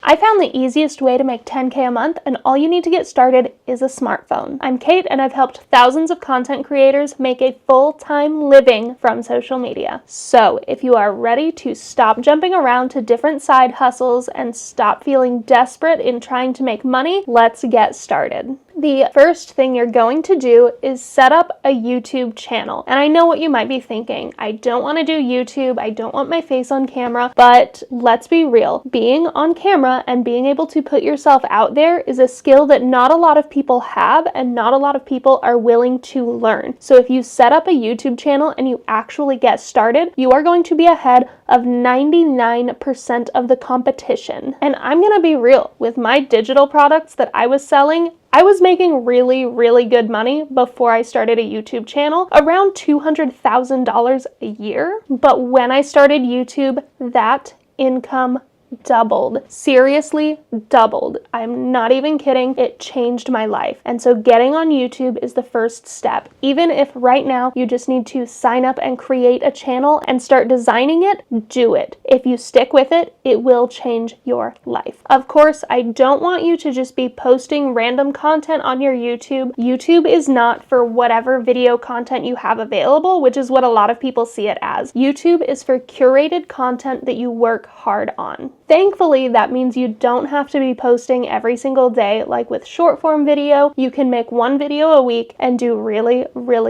I found the easiest way to make $10K a month, and all you need to get started is a smartphone. I'm Kate, and I've helped thousands of content creators make a full-time living from social media. So if you are ready to stop jumping around to different side hustles and stop feeling desperate in trying to make money, let's get started. The first thing you're going to do is set up a YouTube channel. And I know what you might be thinking. I don't want to do YouTube. I don't want my face on camera. But let's be real. Being on camera and being able to put yourself out there is a skill that not a lot of people have and not a lot of people are willing to learn. So if you set up a YouTube channel and you actually get started, you are going to be ahead of 99% of the competition. And I'm going to be real. With my digital products that I was selling, I was making really good money before I started a YouTube channel, around $200,000 a year. But when I started YouTube, that income doubled. Seriously, doubled. I'm not even kidding. It changed my life. And so getting on YouTube is the first step. Even if right now you just need to sign up and create a channel and start designing it, do it. If you stick with it, it will change your life. Of course, I don't want you to just be posting random content on your YouTube. YouTube is not for whatever video content you have available, which is what a lot of people see it as. YouTube is for curated content that you work hard on. Thankfully, that means you don't have to be posting every single day. Like with short form video, you can make one video a week and do really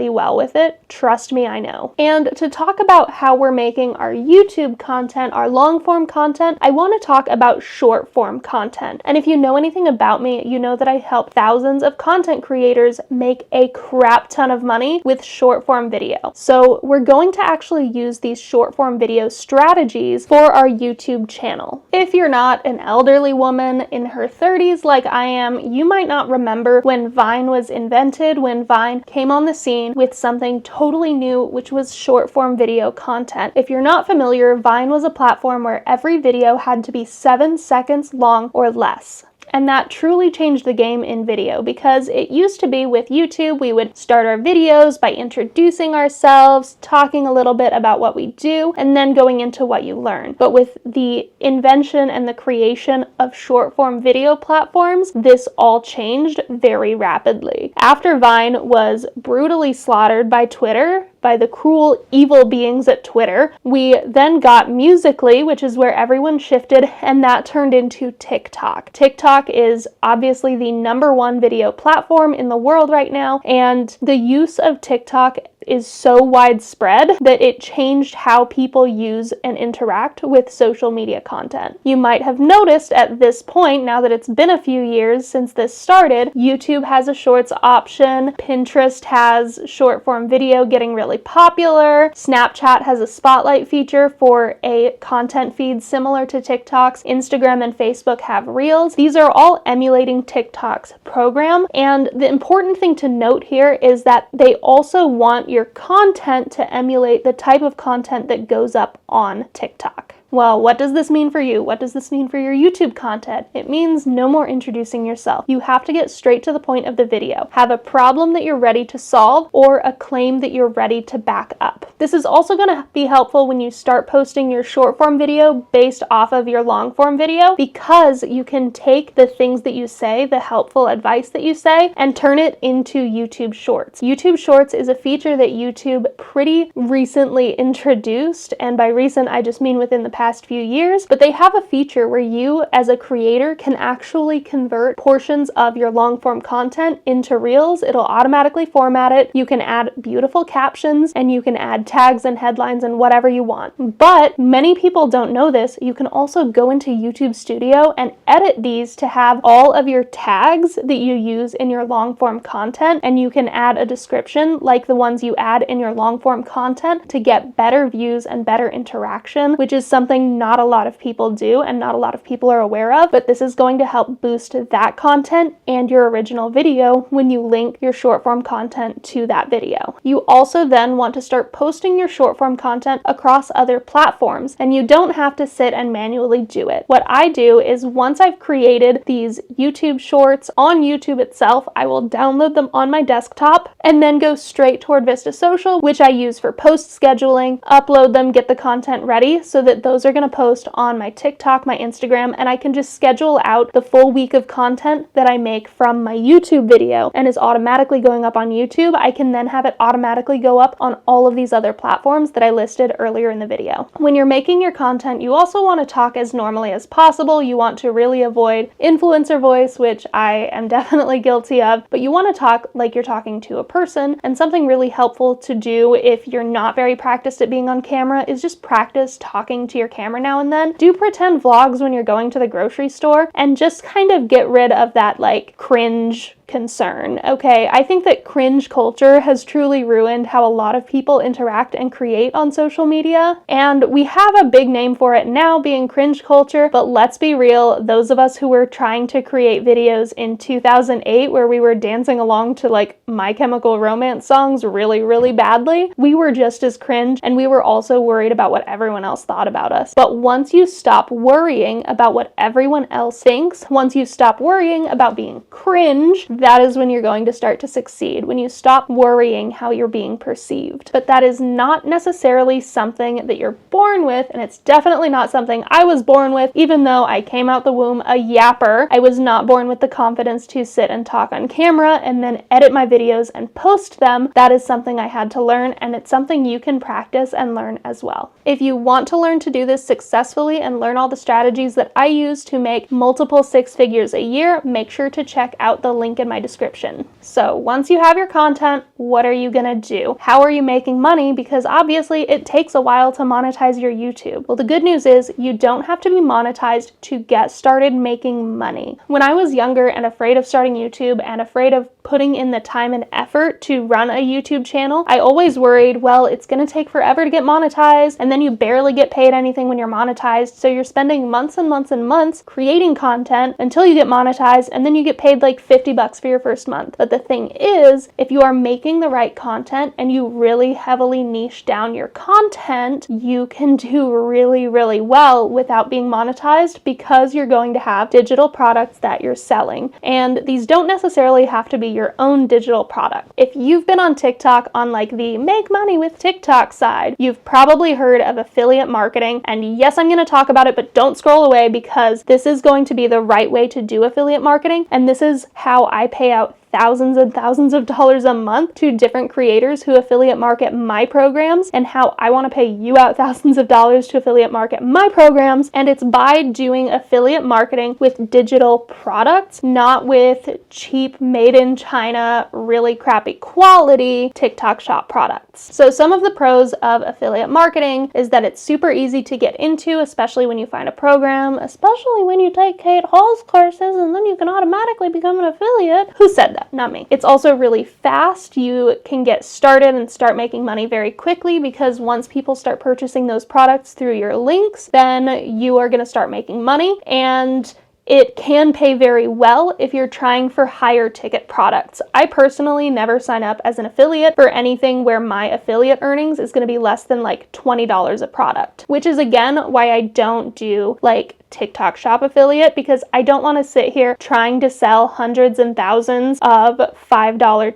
well with it. Trust me, I know. And to talk about how we're making our YouTube content, our long form content, I want to talk about short form content. And if you know anything about me, you know that I help thousands of content creators make a crap ton of money with short form video. So we're going to actually use these short form video strategies for our YouTube channel. If you're not an elderly woman in her 30s like I am, you might not remember when Vine was invented, when Vine came on the scene with something totally new, which was short form video content. If you're not familiar, Vine was a platform where every video had to be 7 seconds long or less. And that truly changed the game in video, because it used to be with YouTube, we would start our videos by introducing ourselves, talking a little bit about what we do, and then going into what you learn. But with the invention and the creation of short form video platforms, this all changed very rapidly. After Vine was brutally slaughtered by Twitter, by the cruel, evil beings at Twitter, we then got Musical.ly, which is where everyone shifted, and that turned into TikTok. TikTok is obviously the #1 video platform in the world right now, and the use of TikTok is so widespread that it changed how people use and interact with social media content. You might have noticed at this point, now that it's been a few years since this started, YouTube has a shorts option, Pinterest has short form video getting really popular, Snapchat has a spotlight feature for a content feed similar to TikTok's, Instagram and Facebook have Reels. These are all emulating TikTok's program, and the important thing to note here is that they also want your content to emulate the type of content that goes up on TikTok. Well, what does this mean for you? What does this mean for your YouTube content? It means no more introducing yourself. You have to get straight to the point of the video. Have a problem that you're ready to solve or a claim that you're ready to back up. This is also going to be helpful when you start posting your short form video based off of your long form video, because you can take the things that you say, the helpful advice that you say, and turn it into YouTube Shorts. YouTube Shorts is a feature that YouTube pretty recently introduced, and by recent I just mean within the past few years, but they have a feature where you as a creator can actually convert portions of your long form content into Reels. It'll automatically format it. You can add beautiful captions and you can add tags and headlines and whatever you want. But many people don't know this. You can also go into YouTube Studio and edit these to have all of your tags that you use in your long form content, and you can add a description like the ones you add in your long form content to get better views and better interaction, which is something not a lot of people do and not a lot of people are aware of, but this is going to help boost that content and your original video when you link your short form content to that video. You also then want to start posting your short form content across other platforms, and you don't have to sit and manually do it. What I do is once I've created these YouTube shorts on YouTube itself, I will download them on my desktop and then go straight toward Vista Social, which I use for post scheduling, upload them, get the content ready so that those those are going to post on my TikTok, my Instagram, and I can just schedule out the full week of content that I make from my YouTube video and is automatically going up on YouTube. I can then have it automatically go up on all of these other platforms that I listed earlier in the video. When you're making your content, you also want to talk as normally as possible. You want to really avoid influencer voice, which I am definitely guilty of, but you want to talk like you're talking to a person. And something really helpful to do if you're not very practiced at being on camera is just practice talking to your camera now and then. Do pretend vlogs when you're going to the grocery store and just kind of get rid of that like cringe concern. Okay, I think that cringe culture has truly ruined how a lot of people interact and create on social media, and we have a big name for it now, being cringe culture, but let's be real, those of us who were trying to create videos in 2008 where we were dancing along to like My Chemical Romance songs really badly, we were just as cringe, and we were also worried about what everyone else thought about us. But once you stop worrying about what everyone else thinks, once you stop worrying about being cringe, that is when you're going to start to succeed, when you stop worrying how you're being perceived. But that is not necessarily something that you're born with, and it's definitely not something I was born with. Even though I came out the womb a yapper, I was not born with the confidence to sit and talk on camera and then edit my videos and post them. That is something I had to learn, and it's something you can practice and learn as well. If you want to learn to do this successfully and learn all the strategies that I use to make multiple six figures a year, make sure to check out the link in my description. So once you have your content, what are you gonna do? How are you making money? Because obviously it takes a while to monetize your YouTube. Well, the good news is you don't have to be monetized to get started making money. When I was younger and afraid of starting YouTube and afraid of putting in the time and effort to run a YouTube channel, I always worried, well, it's gonna take forever to get monetized, and then you barely get paid anything when you're monetized, so you're spending months and months and months creating content until you get monetized, and then you get paid like $50 for your first month. But the thing is, if you are making the right content and you really heavily niche down your content, you can do really well without being monetized, because you're going to have digital products that you're selling. And these don't necessarily have to be your own digital product. If you've been on TikTok on like the make money with TikTok side, you've probably heard of affiliate marketing. And yes, I'm going to talk about it, but don't scroll away, because this is going to be the right way to do affiliate marketing. And this is how I pay out thousands and thousands of dollars a month to different creators who affiliate market my programs, and how I want to pay you out thousands of dollars to affiliate market my programs. And it's by doing affiliate marketing with digital products, not with cheap, made in China, really crappy quality TikTok shop products. So some of the pros of affiliate marketing is that it's super easy to get into, especially when you find a program, especially when you take Kate Hall's courses, and then you can automatically become an affiliate. Who said that? Not me. It's also really fast. You can get started and start making money very quickly, because once people start purchasing those products through your links, then you are going to start making money. And it can pay very well if you're trying for higher ticket products. I personally never sign up as an affiliate for anything where my affiliate earnings is going to be less than like $20 a product, which is again why I don't do like TikTok shop affiliate, because I don't want to sit here trying to sell hundreds and thousands of $5, $10,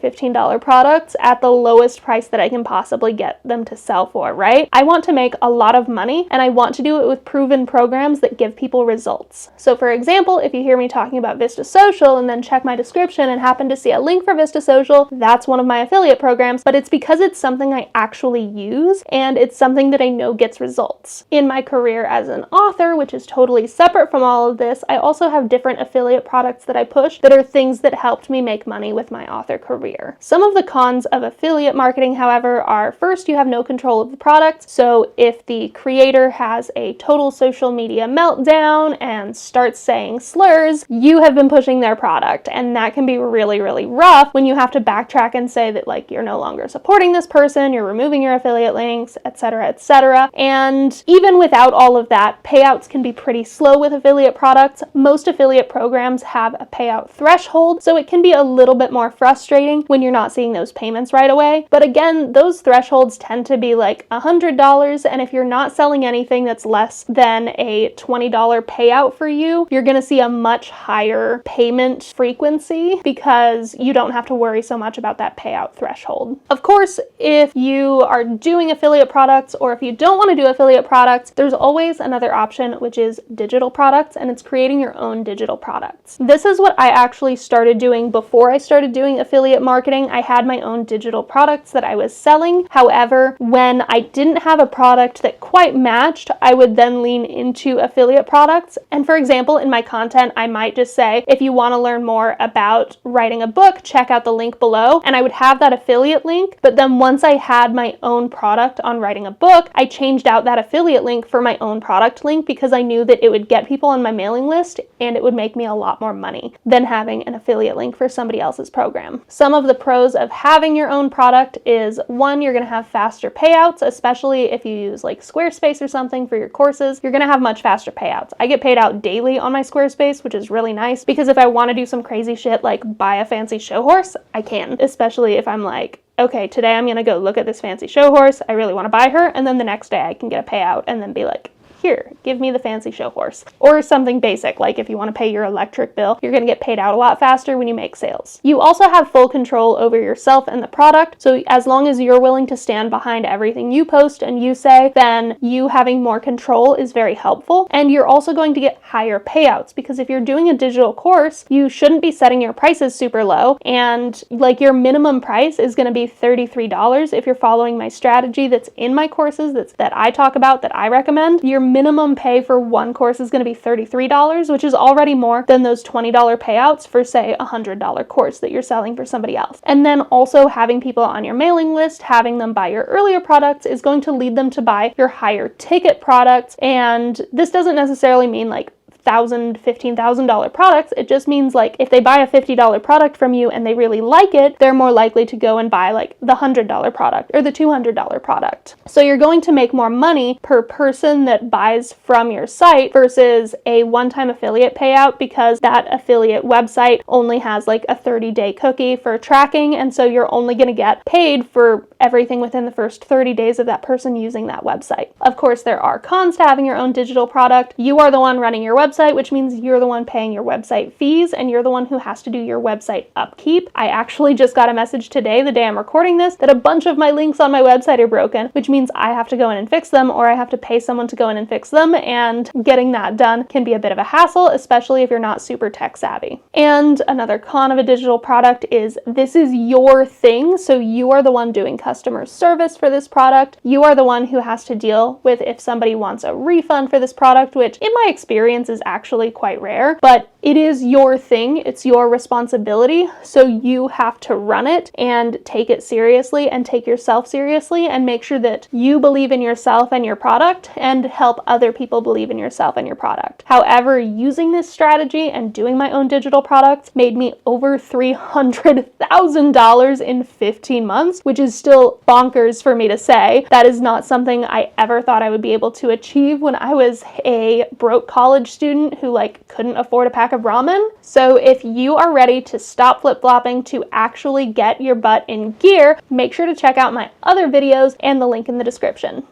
$15 products at the lowest price that I can possibly get them to sell for, right? I want to make a lot of money, and I want to do it with proven programs that give people results. So for example, if you hear me talking about Vista Social and then check my description and happen to see a link for Vista Social, that's one of my affiliate programs, but it's because it's something I actually use and it's something that I know gets results. In my career as an author, which is totally separate from all of this, I also have different affiliate products that I push that are things that helped me make money with my author career. Some of the cons of affiliate marketing, however, are first, you have no control of the product. So if the creator has a total social media meltdown and starts saying slurs, you have been pushing their product, and that can be really rough when you have to backtrack and say that like you're no longer supporting this person, you're removing your affiliate links, etc. And even without all of that, payouts can can be pretty slow with affiliate products. Most affiliate programs have a payout threshold, so it can be a little bit more frustrating when you're not seeing those payments right away. But again, those thresholds tend to be like $100, and if you're not selling anything that's less than a $20 payout for you, you're going to see a much higher payment frequency because you don't have to worry so much about that payout threshold. Of course, if you are doing affiliate products, or if you don't want to do affiliate products, there's always another option, which is digital products, and it's creating your own digital products. This is what I actually started doing before I started doing affiliate marketing. I had my own digital products that I was selling. However, when I didn't have a product that quite matched, I would then lean into affiliate products. And for example, in my content, I might just say, if you want to learn more about writing a book, check out the link below. And I would have that affiliate link. But then once I had my own product on writing a book, I changed out that affiliate link for my own product link because I knew that it would get people on my mailing list and it would make me a lot more money than having an affiliate link for somebody else's program. Some of the pros of having your own product is, one, you're going to have faster payouts, especially if you use like Squarespace or something for your courses. You're going to have much faster payouts. I get paid out daily on my Squarespace, which is really nice because if I want to do some crazy shit like buy a fancy show horse, I can, especially if I'm like, okay, today I'm going to go look at this fancy show horse. I really want to buy her. And then the next day I can get a payout and then be like, here, give me the fancy show horse. Or something basic, like if you want to pay your electric bill, you're going to get paid out a lot faster when you make sales. You also have full control over yourself and the product, so as long as you're willing to stand behind everything you post and you say, then you having more control is very helpful. And you're also going to get higher payouts, because if you're doing a digital course, you shouldn't be setting your prices super low, and like your minimum price is going to be $33 if you're following my strategy that's in my courses that I talk about, that I recommend. Your minimum pay for one course is going to be $33, which is already more than those $20 payouts for, say, a $100 course that you're selling for somebody else. And then also having people on your mailing list, having them buy your earlier products is going to lead them to buy your higher ticket products. And this doesn't necessarily mean like $1,000, $15,000 products. It just means like if they buy a $50 product from you and they really like it, they're more likely to go and buy like the $100 product or the $200 product. So you're going to make more money per person that buys from your site versus a one-time affiliate payout, because that affiliate website only has like a 30-day cookie for tracking, and so you're only going to get paid for everything within the first 30 days of that person using that website. Of course, there are cons to having your own digital product. You are the one running your website, which means you're the one paying your website fees, and you're the one who has to do your website upkeep. I actually just got a message today, the day I'm recording this, that a bunch of my links on my website are broken, which means I have to go in and fix them, or I have to pay someone to go in and fix them, and getting that done can be a bit of a hassle, especially if you're not super tech savvy. And another con of a digital product is this is your thing, so you are the one doing customer service for this product. You are the one who has to deal with if somebody wants a refund for this product, which in my experience is actually quite rare, but it is your thing, it's your responsibility, so you have to run it and take it seriously and take yourself seriously and make sure that you believe in yourself and your product and help other people believe in yourself and your product. However, using this strategy and doing my own digital products made me over $300,000 in 15 months, which is still bonkers for me to say. That is not something I ever thought I would be able to achieve when I was a broke college student who like couldn't afford a pack of ramen. So if you are ready to stop flip-flopping, to actually get your butt in gear, make sure to check out my other videos and the link in the description.